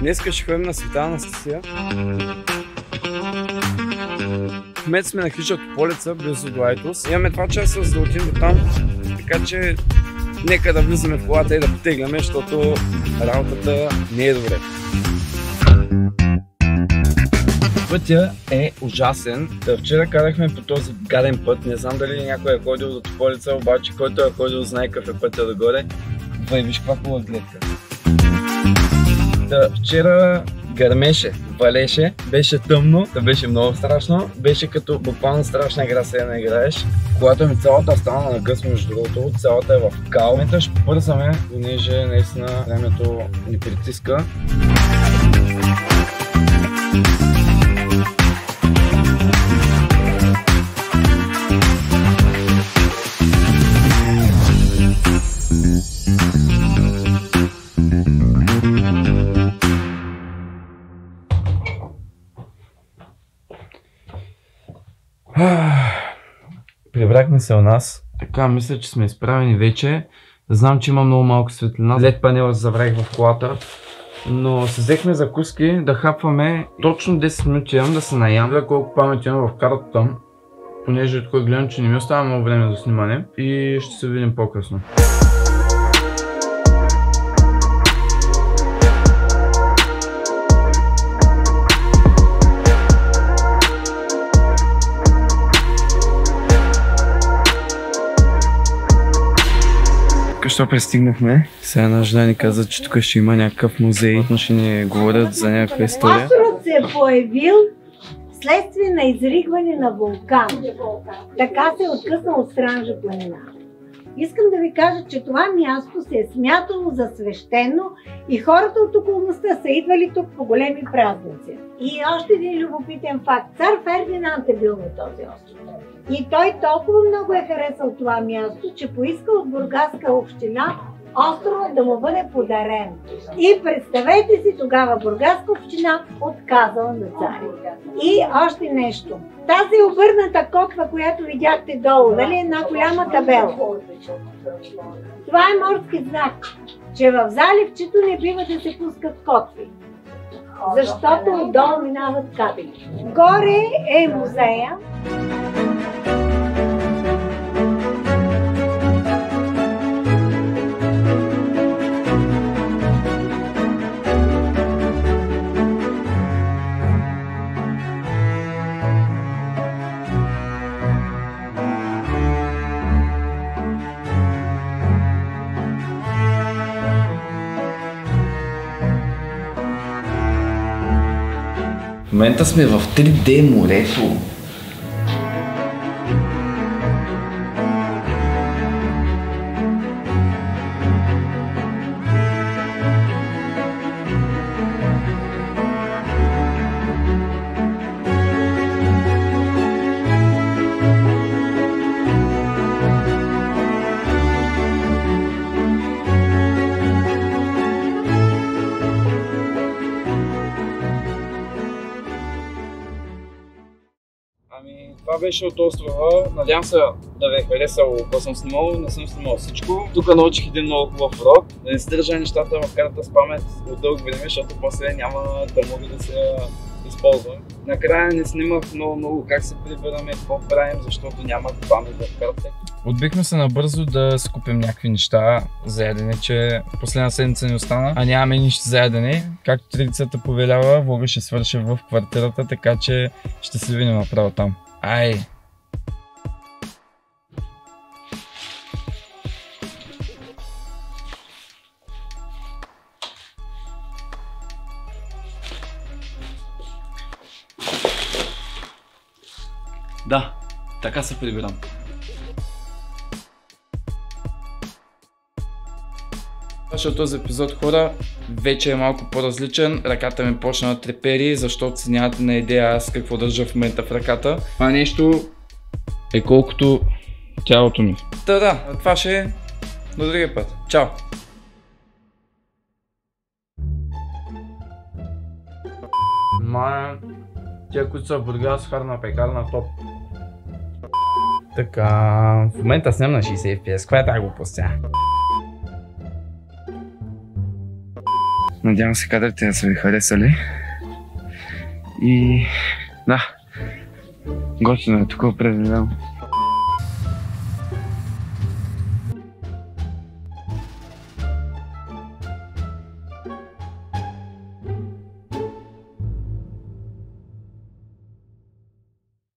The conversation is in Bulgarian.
Днеска ще ходим на Света Анастасия. В момента сме на хижа Тополица, близо до Айтос. Имаме 2 часа за да отидем до там, така че нека да влизаме в колата и да потегляме, защото работата не е добре. Пътя е ужасен. Вчера карахме по този гаден път. Не знам дали някой е ходил до Тополица, обаче който е ходил знае какъв е пътя догоре. Виж каква хубава гледка. Вчера гърмеше, валеше, беше тъмно, беше много страшно, беше като буквално страшна игра сега не играеш. Колата ми цялата стана на гъс, между другото, цялата е в кал. В момента ще побързаме, понеже наистина времето ни притиска. Прибрахме се у нас. Така, мисля, че сме изправени вече. Знам, че има много малко светлина. LED панела забравих в колата. Но се взехме закуски да хапваме. Точно 10 минути имам да се наям. Гледа колко памет имам в картата. Понеже тук гледам, че не ми остава много време за снимане. И ще се видим по-късно. Що пристигнахме? Сега една жена ни каза, че тук ще има някакъв музей. Ще ни говорят за някаква история. Остров се е появил следствие на изригване на вулкан. Така се е откъснал от Странджа планина. Искам да ви кажа, че това място се е смятало за свещено и хората от околността са идвали тук по големи празници. И още един любопитен факт. Цар Фердинанд е бил на този остров. И той толкова много е харесал това място, че поиска от Бургаска община острова да му бъде подарен. И представете си, тогава Бургаска община отказала на царя. И още нещо. Тази обърната котва, която видяхте долу, нали, една голяма табела. Това е морски знак, че в заливчето не бива да се пускат котви. Защото отдолу минават кабели. Горе е музея. В момента сме в 3D морето. Това беше от острова. Надявам се да ви е харесало какво съм снимал. Не съм снимал всичко. Тук научих един много хубав урок. Да не стържа нещата в картата с памет от дълго време, защото после няма да мога да се използвам. Накрая не снимах много как се прибираме, какво правим, защото няма памет в картата. Отбихме се набързо да си купим някакви неща за ядене, че последна седмица не остана, а нямаме нищо за ядене. Както традицията повелява, влога ще свърши в квартирата, така че ще се видим направо там. Ай! Да, така се прибирам. Защото този епизод, хора, вече е малко по-различен. Ръката ми почна да трепери, защото си нямате на идея аз какво държа в момента в ръката. Това нещо е колкото тялото ми. Да, това ще е до другия път. Чао! Мая, тия, които са в Бургас, харна пекарна топ. Така, в момента снимам на 60 FPS, каква е тази глупост? Надявам се кадрите да са ви харесали. И да, готино е тук определено.